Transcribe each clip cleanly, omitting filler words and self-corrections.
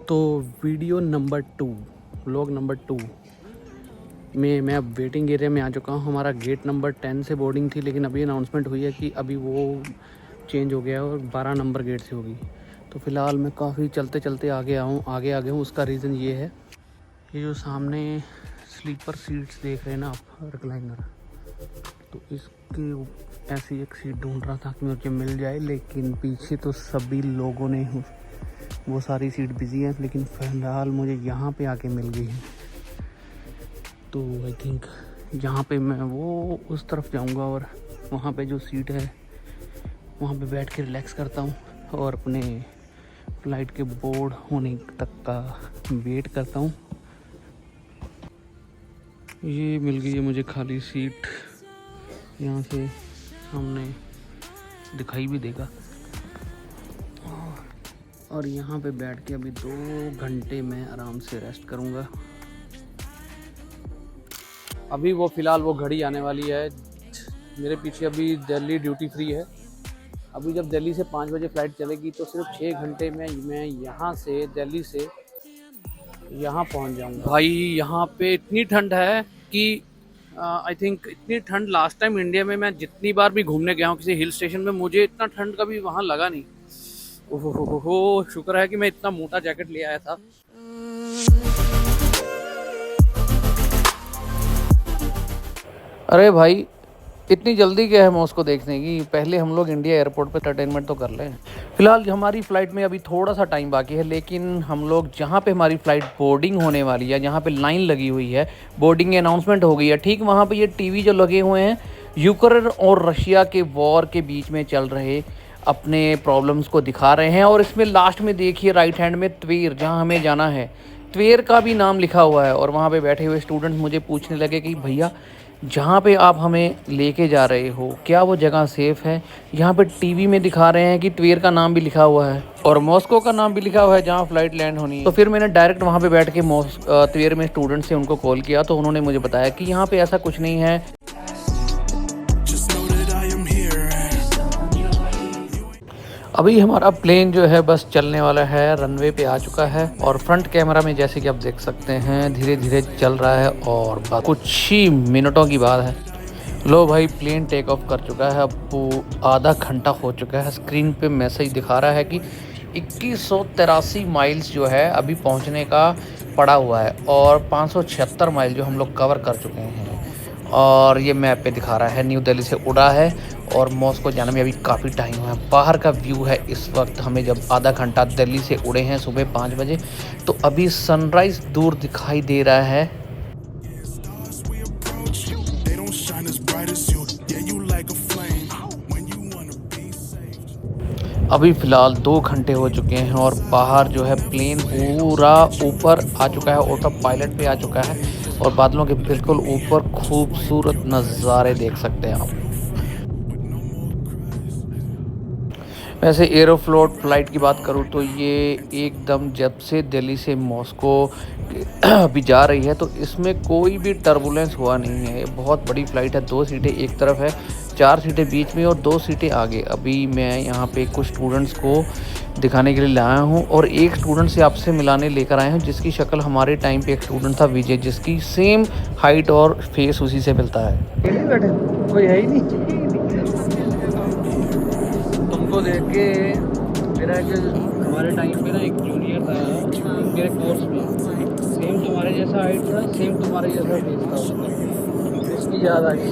तो video number 2, vlog number 2 में मैं अब वेटिंग एरिया में आ चुका हूँ। हमारा गेट नंबर 10 से बोर्डिंग थी, लेकिन अभी अनाउंसमेंट हुई है कि अभी वो चेंज हो गया है और 12 नंबर गेट से होगी। तो फ़िलहाल मैं काफ़ी चलते चलते आगे आ गया हूँ। उसका रीज़न ये है, ये जो सामने स्लीपर सीट्स देख रहे हैं ना आप, रिक्लाइनर, तो इसके ऐसी एक सीट ढूंढ रहा था कि मुझे मिल जाए, लेकिन पीछे तो सभी लोगों ने वो सारी सीट बिजी है, लेकिन फ़िलहाल मुझे यहाँ पे आके मिल गई है। तो आई थिंक यहाँ पे मैं वो उस तरफ जाऊँगा और वहाँ पे जो सीट है वहाँ पे बैठ के रिलैक्स करता हूँ और अपने फ़्लाइट के बोर्ड होने तक का वेट करता हूँ। ये मिल गई है मुझे खाली सीट, यहाँ से सामने दिखाई भी देगा, और यहाँ पे बैठ के अभी 2 घंटे मैं आराम से रेस्ट करूँगा। अभी वो फ़िलहाल वो घड़ी आने वाली है मेरे पीछे। अभी दिल्ली ड्यूटी फ्री है। अभी जब दिल्ली से 5 बजे फ़्लाइट चलेगी तो सिर्फ 6 घंटे में मैं यहाँ से दिल्ली से यहाँ पहुँच जाऊँगा। भाई यहाँ पे इतनी ठंड है कि आई थिंक इतनी ठंड लास्ट टाइम इंडिया में मैं जितनी बार भी घूमने गया हूँ किसी हिल स्टेशन में, मुझे इतना ठंड कभी वहाँ लगा नहीं। ओहो, शुक्र है कि मैं इतना मोटा जैकेट ले आया था। अरे भाई, इतनी जल्दी क्या है मॉस्को देखने की? पहले हम लोग इंडिया एयरपोर्ट पे एंटरटेनमेंट तो कर लें। फिलहाल हमारी फ़्लाइट में अभी थोड़ा सा टाइम बाकी है, लेकिन हम लोग जहाँ पे हमारी फ़्लाइट बोर्डिंग होने वाली है, जहाँ पे लाइन लगी हुई है, बोर्डिंग की अनाउंसमेंट हो गई है, ठीक वहाँ पे ये टीवी जो लगे हुए हैं, यूक्रेन और रशिया के वॉर के बीच में चल रहे अपने प्रॉब्लम्स को दिखा रहे हैं। और इसमें लास्ट में देखिए राइट हैंड में त्वीर, जहाँ हमें जाना है, त्वेर का भी नाम लिखा हुआ है। और वहाँ पे बैठे हुए स्टूडेंट्स मुझे पूछने लगे कि भैया, जहाँ पे आप हमें लेके जा रहे हो, क्या वो जगह सेफ़ है? यहाँ पे टीवी में दिखा रहे हैं कि त्वेर का नाम भी लिखा हुआ है और मॉस्को का नाम भी लिखा हुआ है जहाँ फ़्लाइट लैंड होनी है। तो फिर मैंने डायरेक्ट वहाँ पे बैठ के त्वेर में स्टूडेंट से उनको कॉल किया, तो उन्होंने मुझे बताया कि यहाँ पे ऐसा कुछ नहीं है। अभी हमारा प्लेन जो है बस चलने वाला है, रनवे पे आ चुका है और फ्रंट कैमरा में जैसे कि आप देख सकते हैं धीरे धीरे चल रहा है और बस कुछ ही मिनटों की बात है। लो भाई, प्लेन टेक ऑफ कर चुका है। अब वो आधा घंटा हो चुका है। स्क्रीन पे मैसेज दिखा रहा है कि 2183 माइल्स जो है अभी पहुंचने का पड़ा हुआ है और 576 माइल जो हम लोग कवर कर चुके हैं। और ये मैप पे दिखा रहा है न्यू दिल्ली से उड़ा है और मॉस्को जाने में अभी काफ़ी टाइम है। बाहर का व्यू है इस वक्त, हमें जब आधा घंटा दिल्ली से उड़े हैं सुबह 5 बजे, तो अभी सनराइज़ दूर दिखाई दे रहा है। अभी फ़िलहाल 2 घंटे हो चुके हैं और बाहर जो है प्लेन पूरा ऊपर आ चुका है, ऑटो पायलट पे आ चुका है और बादलों के बिल्कुल ऊपर खूबसूरत नज़ारे देख सकते हैं आप। वैसे एयरोफ्लोट फ़्लाइट की बात करूँ तो ये एकदम जब से दिल्ली से मॉस्को अभी जा रही है, तो इसमें कोई भी टर्बुलेंस हुआ नहीं है। ये बहुत बड़ी फ़्लाइट है, 2 सीटें एक तरफ है, 4 सीटें बीच में और 2 सीटें आगे। अभी मैं यहाँ पे कुछ स्टूडेंट्स को दिखाने के लिए लाया हूँ और एक स्टूडेंट से आपसे मिलाने लेकर आए हैं जिसकी शक्ल हमारे टाइम पे एक स्टूडेंट था विजय, जिसकी सेम हाइट और फेस उसी से मिलता है। कोई है ही नहीं। तुमको देख के मेरा एक हमारे टाइम पे ना एक जूनियर था मेरे कोर्स में, सेम तुम्हारे जैसा हाइट था, सेम तुम्हारे जैसा फेस था उसका। उसकी याद आ गई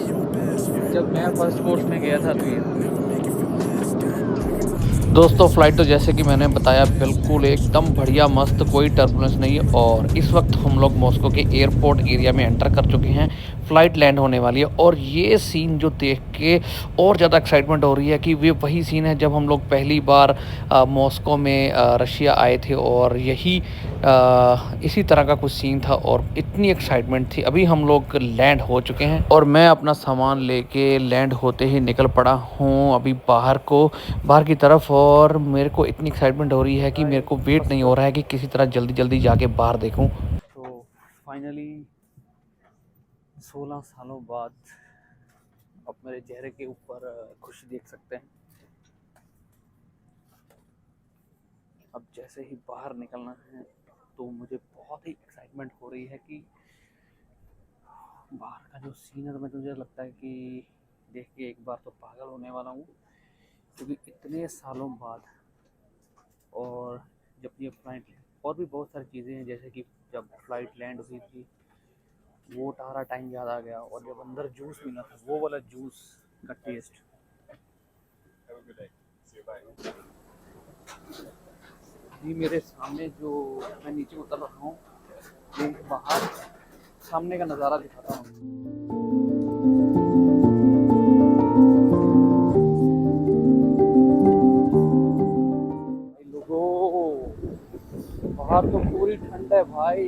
जब मैं फर्स्ट कोर्स में गया था। तो ये दोस्तों, फ़्लाइट तो जैसे कि मैंने बताया बिल्कुल एकदम बढ़िया मस्त, कोई टर्बुलेंस नहीं है और इस वक्त हम लोग मॉस्को के एयरपोर्ट एरिया में एंटर कर चुके हैं। फ़्लाइट लैंड होने वाली है और ये सीन जो देख के और ज़्यादा एक्साइटमेंट हो रही है कि ये वही सीन है जब हम लोग पहली बार मॉस्को में रशिया आए थे और यही इसी तरह का कुछ सीन था और इतनी एक्साइटमेंट थी। अभी हम लोग लैंड हो चुके हैं और मैं अपना सामान लेके लैंड होते ही निकल पड़ा हूँ अभी बाहर की तरफ। और मेरे को इतनी एक्साइटमेंट हो रही है कि मेरे को वेट नहीं हो रहा है कि किसी तरह जल्दी जल्दी जाके बाहर देखूं। तो फाइनली 16 सालों बाद अब मेरे चेहरे के ऊपर खुशी देख सकते हैं। अब जैसे ही बाहर निकलना है तो मुझे बहुत ही एक्साइटमेंट हो रही है कि बाहर का जो सीन है, तो मुझे लगता है कि देख के एक बार तो पागल होने वाला हूँ, क्योंकि इतने सालों बाद। और जब ये फ्लाइट, और भी बहुत सारी चीज़ें हैं, जैसे कि जब फ्लाइट लैंड हुई थी वो सारा टाइम याद आ गया, और जब अंदर जूस मिला था वो वाला जूस का टेस्ट। अभी मेरे सामने जो, मैं नीचे उतर रहा हूँ, बाहर सामने का नज़ारा दिखाता हूँ। बाहर तो पूरी ठंड है भाई।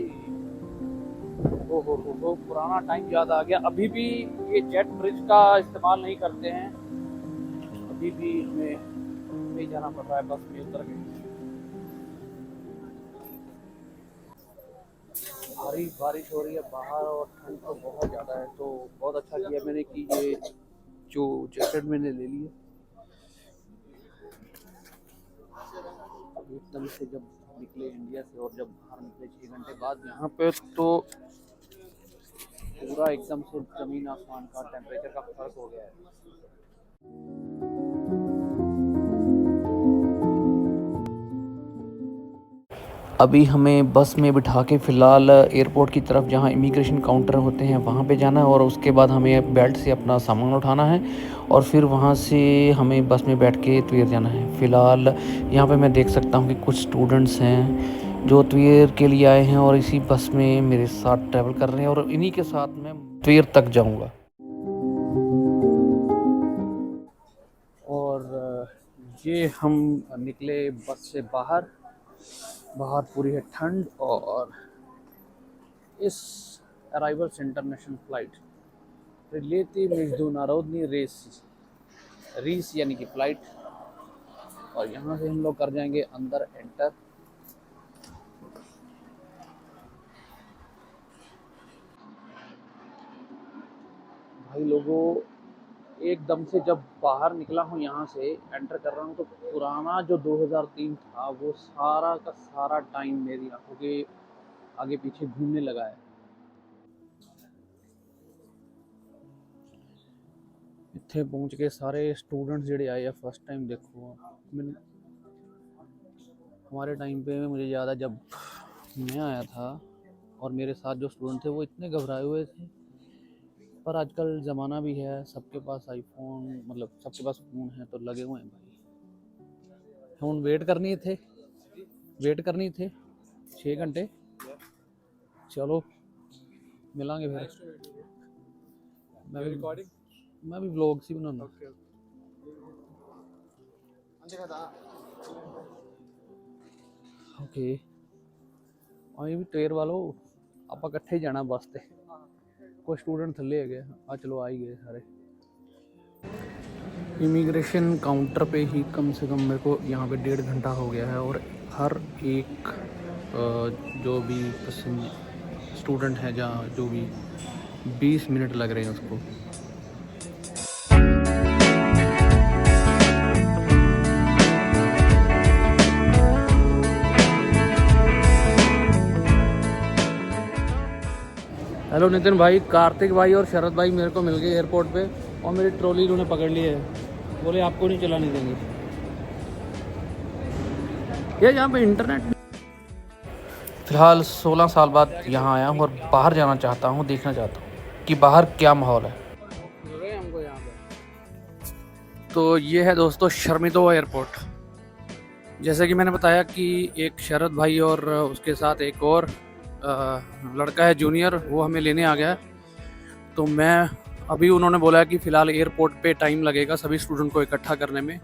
हो पुराना टाइम याद आ गया। अभी भी ये जेट ब्रिज का इस्तेमाल नहीं करते हैं, अभी भी हमें नहीं जाना पड़ रहा है, बस में उतर गए। भारी बारिश हो रही है बाहर और ठंड तो बहुत ज़्यादा है, तो बहुत अच्छा किया मैंने कि ये जो जैकेट मैंने ले ली है। एकदम से जब निकले इंडिया से और जब बाहर निकले 6 घंटे बाद यहाँ पे, तो पूरा एकदम से ज़मीन आसमान का टेम्परेचर का फर्क हो गया है। अभी हमें बस में बिठा के फ़िलहाल एयरपोर्ट की तरफ, जहाँ इमिग्रेशन काउंटर होते हैं, वहाँ पे जाना है, और उसके बाद हमें बेल्ट से अपना सामान उठाना है और फिर वहाँ से हमें बस में बैठ के त्वेर जाना है। फ़िलहाल यहाँ पे मैं देख सकता हूँ कि कुछ स्टूडेंट्स हैं जो त्वेर के लिए आए हैं और इसी बस में मेरे साथ ट्रैवल कर रहे हैं, और इन्हीं के साथ मैं त्वेर तक जाऊँगा। और ये हम निकले बस से बाहर पूरी है ठंड, और इस अराइवल्स इंटरनेशनल फ्लाइट रिलेती международный रीस यानी कि फ़्लाइट, और यहाँ से हम लोग कर जाएंगे अंदर एंटर। भाई लोगों, एकदम से जब बाहर निकला हूँ, यहाँ से एंटर कर रहा हूँ, तो पुराना जो 2003 था वो सारा का सारा टाइम मेरी आंखों के आगे पीछे घूमने लगा है। इत्थे पहुँच के सारे स्टूडेंट्स जेडे आए हैं फर्स्ट टाइम, देखो मैंने, हमारे टाइम पे मुझे याद है जब मैं आया था और मेरे साथ जो स्टूडेंट थे वो इतने घबराए हुए थे। पर आजकल ज़माना भी है, सबके पास आईफोन, मतलब सबके पास फ़ोन है, तो लगे हुए हैं भाई। हम वेट करनी थे 6 घंटे। चलो मिलांगे फिर। मैं भी व्लॉग्स ही बनाना। ओके ਅਸੀਂ ਵੀ ਟ੍ਰੇਨ ਵਾਲੋ ਆਪਾਂ ਇਕੱਠੇ ਹੀ जाना बस ਤੇ। कुछ स्टूडेंट थले है गए, चलो आ ही गए सारे। इमिग्रेशन काउंटर पे ही कम से कम मेरे को यहाँ पे 1.5 घंटा हो गया है, और हर एक जो भी स्टूडेंट है, जहाँ जो भी 20 मिनट लग रहे हैं उसको। हेलो नितिन भाई, कार्तिक भाई और शरद भाई मेरे को मिल गए एयरपोर्ट पे, और मेरी ट्रॉली उन्होंने पकड़ ली है, बोले आपको नहीं चलाने देंगे। ये यहाँ पे इंटरनेट। फ़िलहाल 16 साल बाद यहाँ आया हूँ और बाहर जाना चाहता हूँ, देखना चाहता हूँ कि बाहर क्या माहौल है। हमको यहाँ पे तो ये है दोस्तों शर्मिंदो एयरपोर्ट। जैसे कि मैंने बताया कि एक शरद भाई और उसके साथ एक और लड़का है जूनियर, वो हमें लेने आ गया। तो मैं अभी, उन्होंने बोला कि फ़िलहाल एयरपोर्ट पे टाइम लगेगा सभी स्टूडेंट को इकट्ठा करने में,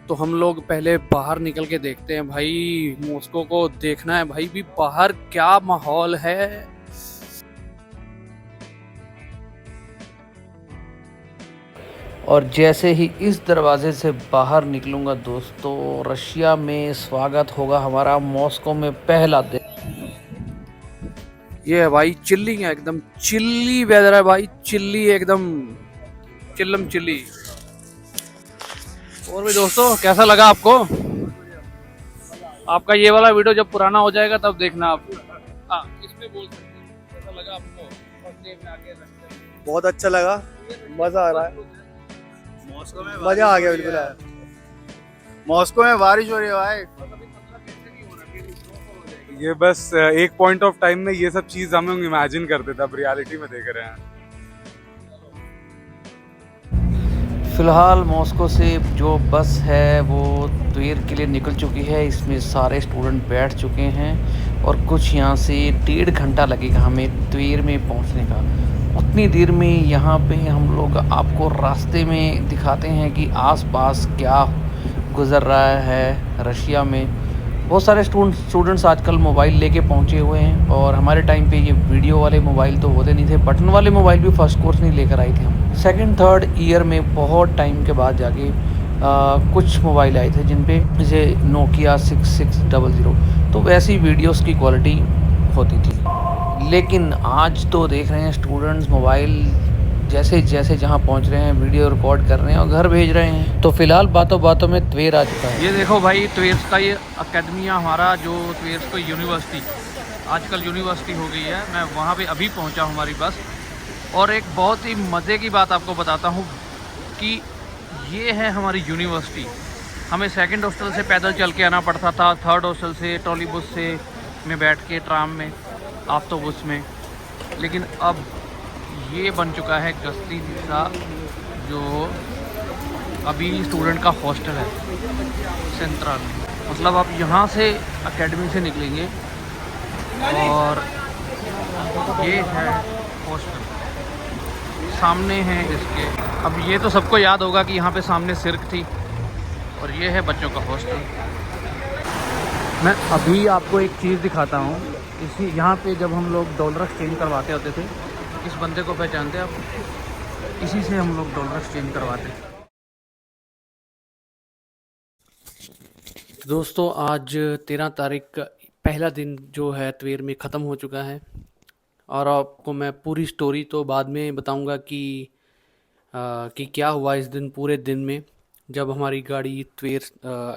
तो हम लोग पहले बाहर निकल के देखते हैं भाई। मॉस्को को देखना है भाई, भी बाहर क्या माहौल है। और जैसे ही इस दरवाजे से बाहर निकलूंगा दोस्तों, रशिया में स्वागत होगा हमारा, मॉस्को में पहला दिन। ये है भाई चिल्लिंग है, एकदम चिल्ली वेदर है भाई, चिल्ली एकदम चिल्लम चिल्ली। और भी दोस्तों कैसा लगा आपको? आपका ये वाला वीडियो जब पुराना हो जाएगा तब देखना आप। हाँ, इसमें बोल सकते हैं कैसा लगा आपको फर्स्ट डे में आके रास्ते में? बहुत अच्छा लगा, मजा आ रहा है, मॉस्को में मजा आ गया बिल्कुल यार। मॉस्को में बारिश हो रही है भाई। ये बस एक पॉइंट ऑफ टाइम में ये सब चीज हम लोग इमेजिन करते थे, अब रियलिटी में देख रहे हैं। फ़िलहाल मॉस्को से जो बस है वो त्वेर के लिए निकल चुकी है। इसमें सारे स्टूडेंट बैठ चुके हैं और कुछ यहाँ से 1.5 घंटा लगेगा हमें त्वेर में पहुँचने का। उतनी देर में यहाँ पे हम लोग आपको रास्ते में दिखाते हैं कि आसपास क्या गुज़र रहा है रशिया में। बहुत सारे स्टूडेंट्स आजकल मोबाइल लेके पहुँचे हुए हैं और हमारे टाइम पे ये वीडियो वाले मोबाइल तो होते नहीं थे, बटन वाले मोबाइल भी फर्स्ट कोर्स नहीं लेकर आए थे हम। सेकंड थर्ड ईयर में बहुत टाइम के बाद जाके कुछ मोबाइल आए थे जिन पे जैसे नोकिया 6600, तो वैसी वीडियोस की क्वालिटी होती थी। लेकिन आज तो देख रहे हैं स्टूडेंट्स मोबाइल जैसे जैसे जहाँ पहुँच रहे हैं वीडियो रिकॉर्ड कर रहे हैं और घर भेज रहे हैं। तो फिलहाल बातों बातों में त्वेर आ चुका है। ये देखो भाई त्वेर्स का ये अकेडमिया हमारा, जो त्वेर्स को यूनिवर्सिटी आजकल यूनिवर्सिटी हो गई है। मैं वहाँ पे अभी पहुँचा हूँ हमारी बस। और एक बहुत ही मज़े की बात आपको बताता हूँ कि ये है हमारी यूनिवर्सिटी। हमें सेकंड हॉस्टल से पैदल चल के आना पड़ता था, थर्ड हॉस्टल से ट्रॉली बस से में बैठ के, ट्राम में, ऑक्टोबस में। लेकिन अब ये बन चुका है गस्ती सा, जो अभी स्टूडेंट का हॉस्टल है सेंट्रल। मतलब आप यहाँ से एकेडमी से निकलेंगे और ये है हॉस्टल, सामने है इसके। अब ये तो सबको याद होगा कि यहाँ पे सामने सिर्क थी और ये है बच्चों का हॉस्टल। मैं अभी आपको एक चीज़ दिखाता हूँ। इसी यहाँ पे जब हम लोग डॉलर एक्सचेंज करवाते होते थे, इस बंदे को पहचानते हैं आप? इसी से हम लोग डॉलर एक्सचेंज करवाते हैं। दोस्तों आज 13 तारीख का पहला दिन जो है त्वेर में ख़त्म हो चुका है और आपको मैं पूरी स्टोरी तो बाद में बताऊंगा कि क्या हुआ इस दिन, पूरे दिन में जब हमारी गाड़ी त्वेर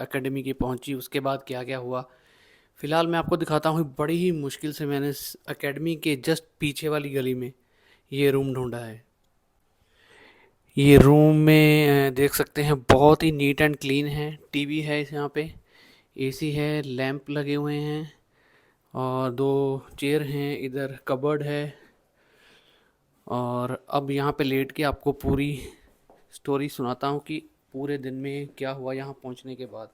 एकेडमी की पहुंची, उसके बाद क्या क्या हुआ। फ़िलहाल मैं आपको दिखाता हूँ। बड़ी ही मुश्किल से मैंने एकेडमी के जस्ट पीछे वाली गली में ये रूम ढूंढा है। ये रूम में देख सकते हैं बहुत ही नीट एंड क्लीन है। टीवी है इस यहाँ पे, एसी है, लैंप लगे हुए हैं और 2 चेयर हैं, इधर कबर्ड है। और अब यहाँ पे लेट के आपको पूरी स्टोरी सुनाता हूँ कि पूरे दिन में क्या हुआ यहाँ पहुँचने के बाद।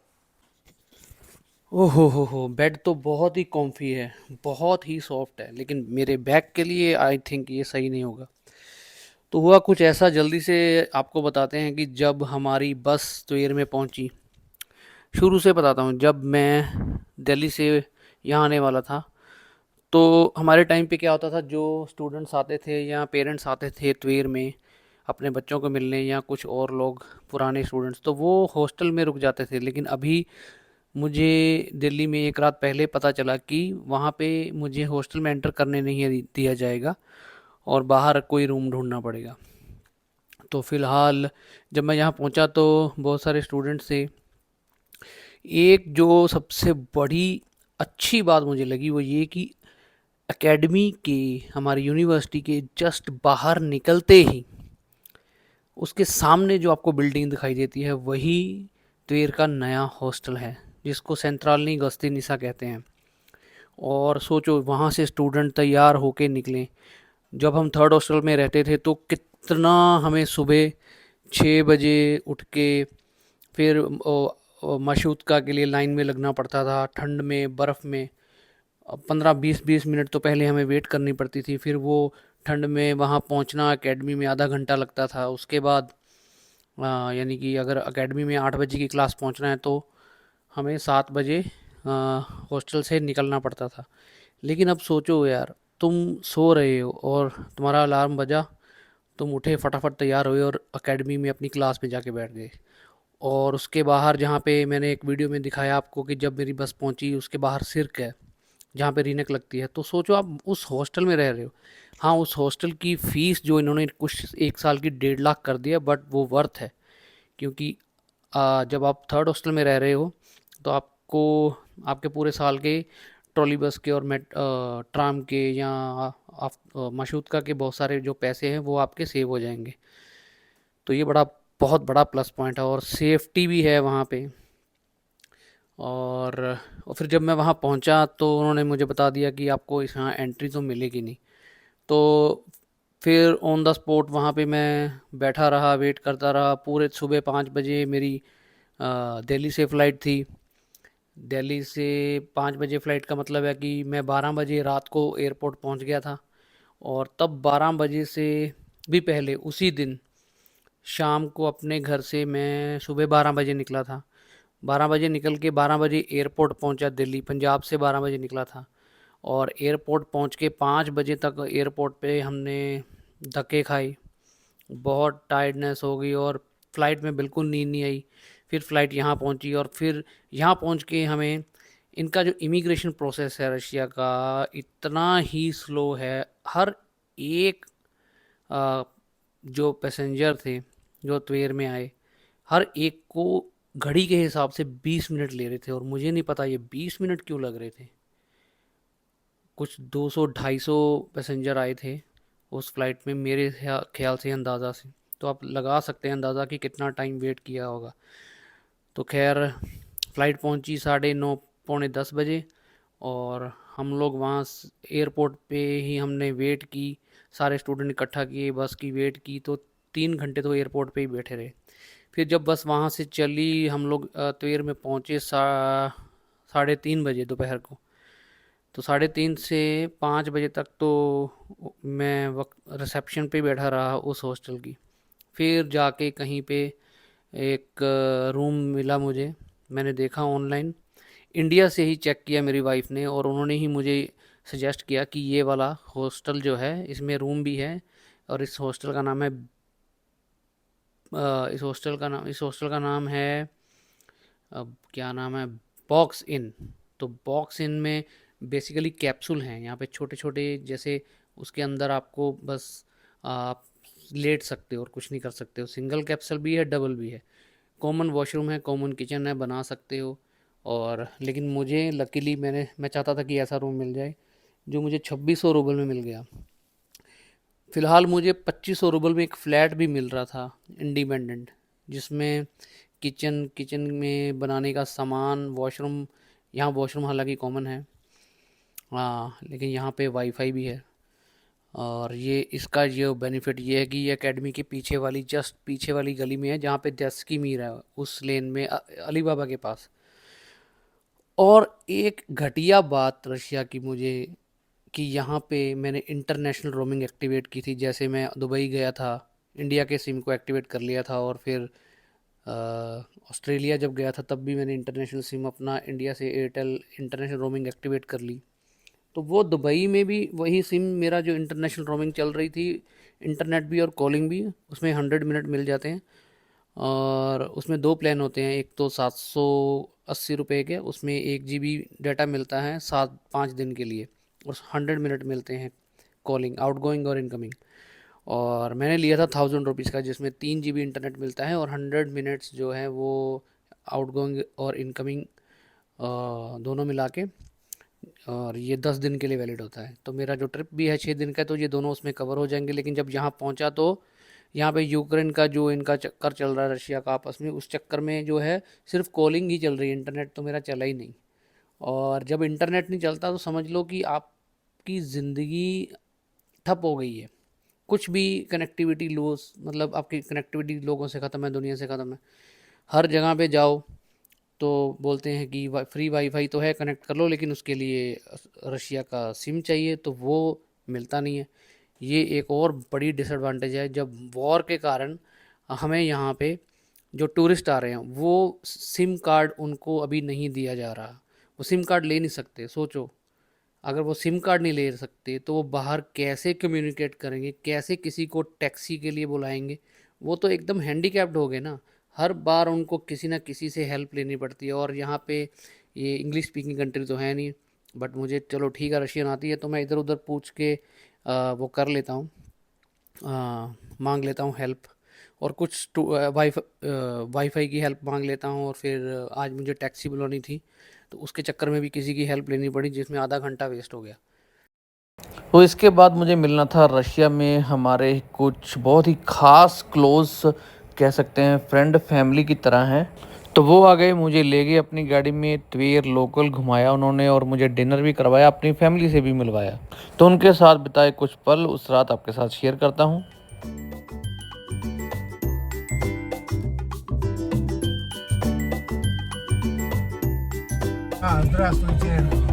ओहो हो, बेड तो बहुत ही कॉम्फी है, बहुत ही सॉफ्ट है, लेकिन मेरे बैक के लिए आई थिंक ये सही नहीं होगा। तो हुआ कुछ ऐसा, जल्दी से आपको बताते हैं कि जब हमारी बस त्वेर में पहुंची। शुरू से बताता हूँ। जब मैं दिल्ली से यहाँ आने वाला था तो हमारे टाइम पे क्या होता था, जो स्टूडेंट्स आते थे या पेरेंट्स आते थे त्वेर में अपने बच्चों को मिलने, या कुछ और लोग पुराने स्टूडेंट्स, तो वो हॉस्टल में रुक जाते थे। लेकिन अभी मुझे दिल्ली में एक रात पहले पता चला कि वहाँ पे मुझे हॉस्टल में एंटर करने नहीं दिया जाएगा और बाहर कोई रूम ढूंढना पड़ेगा। तो फ़िलहाल जब मैं यहाँ पहुँचा तो बहुत सारे स्टूडेंट्स थे। एक जो सबसे बड़ी अच्छी बात मुझे लगी वो ये कि एकेडमी के, हमारी यूनिवर्सिटी के जस्ट बाहर निकलते ही उसके सामने जो आपको बिल्डिंग दिखाई देती है वही त्वेर का नया हॉस्टल है, जिसको सेंट्रालनी गस्ती निसा कहते हैं। और सोचो वहाँ से स्टूडेंट तैयार होके निकले। जब हम थर्ड हॉस्टल में रहते थे तो कितना हमें सुबह 6 बजे उठ के फिर मशूतका के लिए लाइन में लगना पड़ता था, ठंड में, बर्फ़ में। 15-20 मिनट तो पहले हमें वेट करनी पड़ती थी। फिर वो ठंड में वहाँ पहुँचना, एकेडमी में आधा घंटा लगता था। उसके बाद यानी कि अगर एकेडमी में 8 बजे की क्लास पहुँचना है तो हमें 7 बजे हॉस्टल से निकलना पड़ता था। लेकिन अब सोचो यार, तुम सो रहे हो और तुम्हारा अलार्म बजा, तुम उठे, फटाफट तैयार हुए और एकेडमी में अपनी क्लास में जाके बैठ गए। और उसके बाहर, जहाँ पे मैंने एक वीडियो में दिखाया आपको कि जब मेरी बस पहुँची, उसके बाहर सिर्क है जहाँ पे रीनक लगती है। तो सोचो आप उस हॉस्टल में रह रहे हो। हाँ, उस हॉस्टल की फ़ीस जो इन्होंने कुछ 1 साल की 1.5 लाख कर दिया, बट वो वर्थ है। क्योंकि जब आप थर्ड हॉस्टल में रह रहे हो तो आप आपको आपके पूरे साल के ट्रॉली बस के और ट्राम के या माशूतका के बहुत सारे जो पैसे हैं वो आपके सेव हो जाएंगे। तो ये बहुत बड़ा प्लस पॉइंट है और सेफ्टी भी है वहाँ पे। और फिर जब मैं वहाँ पहुँचा तो उन्होंने मुझे बता दिया कि आपको इस यहाँ एंट्री तो मिलेगी नहीं। तो फिर ऑन द स्पॉट वहाँ पे मैं बैठा रहा, वेट करता रहा। पूरे सुबह 5 बजे मेरी दिल्ली से फ़्लाइट थी। दिल्ली से 5 बजे फ़्लाइट का मतलब है कि मैं 12 बजे रात को एयरपोर्ट पहुँच गया था। और तब 12 बजे से भी पहले उसी दिन शाम को अपने घर से मैं सुबह 12 बजे निकला था। 12 बजे निकल के 12 बजे एयरपोर्ट पहुंचा दिल्ली, पंजाब से 12 बजे निकला था। और एयरपोर्ट पहुंच के 5 बजे तक एयरपोर्ट पे हमने धक्के खाए, बहुत टायर्डनेस हो गई और फ़्लाइट में बिल्कुल नींद नहीं आई। फिर फ़्लाइट यहाँ पहुंची और फिर यहाँ पहुंच के हमें इनका जो इमिग्रेशन प्रोसेस है रशिया का इतना ही स्लो है। हर एक अ, जो पैसेंजर थे जो त्वेर में आए, हर एक को घड़ी के हिसाब से 20 मिनट ले रहे थे और मुझे नहीं पता ये 20 मिनट क्यों लग रहे थे। कुछ 200-250 पैसेंजर आए थे उस फ्लाइट में मेरे ख्याल से, अंदाज़ा से। तो आप लगा सकते हैं अंदाज़ा कि कितना टाइम वेट किया होगा। तो खैर फ़्लाइट पहुंची 9:30 पौने 10 बजे और हम लोग वहाँ एयरपोर्ट पे ही हमने वेट की। सारे स्टूडेंट इकट्ठा किए, बस की वेट की, तो 3 घंटे तो एयरपोर्ट पे ही बैठे रहे। फिर जब बस वहाँ से चली हम लोग त्वेर में पहुँचे 3:30 बजे दोपहर को। तो 3:30 से 5 बजे तक तो मैं वक्त रिसेप्शन पे बैठा रहा उस हॉस्टल की। फिर जाके कहीं पे एक रूम मिला मुझे, मैंने देखा ऑनलाइन, इंडिया से ही चेक किया मेरी वाइफ ने और उन्होंने ही मुझे सजेस्ट किया कि ये वाला हॉस्टल जो है इसमें रूम भी है और इस हॉस्टल का नाम है इस हॉस्टल का नाम है, अब क्या नाम है, बॉक्स इन। तो बॉक्स इन में बेसिकली कैप्सूल हैं यहाँ पे छोटे छोटे, जैसे उसके अंदर आपको बस आप लेट सकते हो और कुछ नहीं कर सकते हो। सिंगल कैप्सूल भी है, डबल भी है। कॉमन वॉशरूम है, कॉमन किचन है, बना सकते हो। और लेकिन मुझे लकीली मैं चाहता था कि ऐसा रूम मिल जाए जो मुझे 2600 रूबल में मिल गया। फ़िलहाल मुझे 2500 रूबल में एक फ़्लैट भी मिल रहा था इंडिपेंडेंट, जिसमें किचन किचन में बनाने का सामान, वॉशरूम, यहाँ वॉशरूम हालांकि कॉमन है, हाँ, लेकिन यहाँ पे वाईफाई भी है। और ये इसका ये बेनिफिट ये है कि ये एकेडमी के पीछे वाली, जस्ट पीछे वाली गली में है जहाँ पे दस की मीर है, उस लेन में अली बाबा के पास। और एक घटिया बात रशिया की मुझे कि यहाँ पे मैंने इंटरनेशनल रोमिंग एक्टिवेट की थी। जैसे मैं दुबई गया था, इंडिया के सिम को एक्टिवेट कर लिया था और फिर ऑस्ट्रेलिया जब गया था तब भी मैंने इंटरनेशनल सिम अपना इंडिया से एयरटेल इंटरनेशनल रोमिंग एक्टिवेट कर ली। तो वो दुबई में भी वही सिम मेरा जो इंटरनेशनल रोमिंग चल रही थी, इंटरनेट भी और कॉलिंग भी, उसमें 100 मिनट मिल जाते हैं। और उसमें दो प्लान होते हैं, एक तो 780 रुपये के, उसमें 1 GB डाटा मिलता है 5 दिन के लिए और 100 मिनट मिलते हैं कॉलिंग, आउटगोइंग और इनकमिंग। और मैंने लिया था 1000 रुपीज़ का, जिसमें 3 GB इंटरनेट मिलता है और 100 मिनट्स जो है वो आउटगोइंग और इनकमिंग दोनों मिला के, और ये 10 दिन के लिए वैलिड होता है। तो मेरा जो ट्रिप भी है 6 दिन का, तो ये दोनों उसमें कवर हो जाएंगे। लेकिन जब यहाँ पहुँचा तो यहाँ पे यूक्रेन का जो इनका चक्कर चल रहा है रशिया का आपस में, उस चक्कर में जो है सिर्फ कॉलिंग ही चल रही है, इंटरनेट तो मेरा चला ही नहीं। और जब इंटरनेट नहीं चलता तो समझ लो कि आपकी ज़िंदगी ठप हो गई है। कुछ भी कनेक्टिविटी लॉस, मतलब आपकी कनेक्टिविटी लोगों से ख़त्म है, दुनिया से ख़त्म है। हर जगह पे जाओ तो बोलते हैं कि फ्री वाईफाई तो है, कनेक्ट कर लो, लेकिन उसके लिए रशिया का सिम चाहिए, तो वो मिलता नहीं है। ये एक और बड़ी डिसएडवांटेज है। जब वॉर के कारण हमें यहाँ पे जो टूरिस्ट आ रहे हैं वो सिम कार्ड उनको अभी नहीं दिया जा रहा, वो सिम कार्ड ले नहीं सकते। सोचो, अगर वो सिम कार्ड नहीं ले सकते तो वो बाहर कैसे कम्युनिकेट करेंगे, कैसे किसी को टैक्सी के लिए बुलाएंगे? वो तो एकदम हैंडीकैप्ड हो गए ना। हर बार उनको किसी ना किसी से हेल्प लेनी पड़ती है। और यहाँ पे ये इंग्लिश स्पीकिंग कंट्री तो है नहीं, बट मुझे चलो ठीक है रशियन आती है, तो मैं इधर उधर पूछ के वो कर लेता हूँ, मांग लेता हूँ हेल्प। और कुछ वाईफाई की हेल्प मांग लेता हूँ। और फिर आज मुझे टैक्सी बुलानी थी, तो उसके चक्कर में भी किसी की हेल्प लेनी पड़ी, जिसमें आधा घंटा वेस्ट हो गया। तो इसके बाद मुझे मिलना था रशिया में हमारे कुछ बहुत ही ख़ास क्लोज कह सकते हैं फ्रेंड फैमिली की तरह हैं। तो वो आ गए, मुझे ले गए अपनी गाड़ी में, ट्वेर लोकल घुमाया उन्होंने और मुझे डिनर भी करवाया, अपनी फैमिली से भी मिलवाया। तो उनके साथ बिताए कुछ पल उस रात आपके साथ शेयर करता हूँ। Здравствуйте.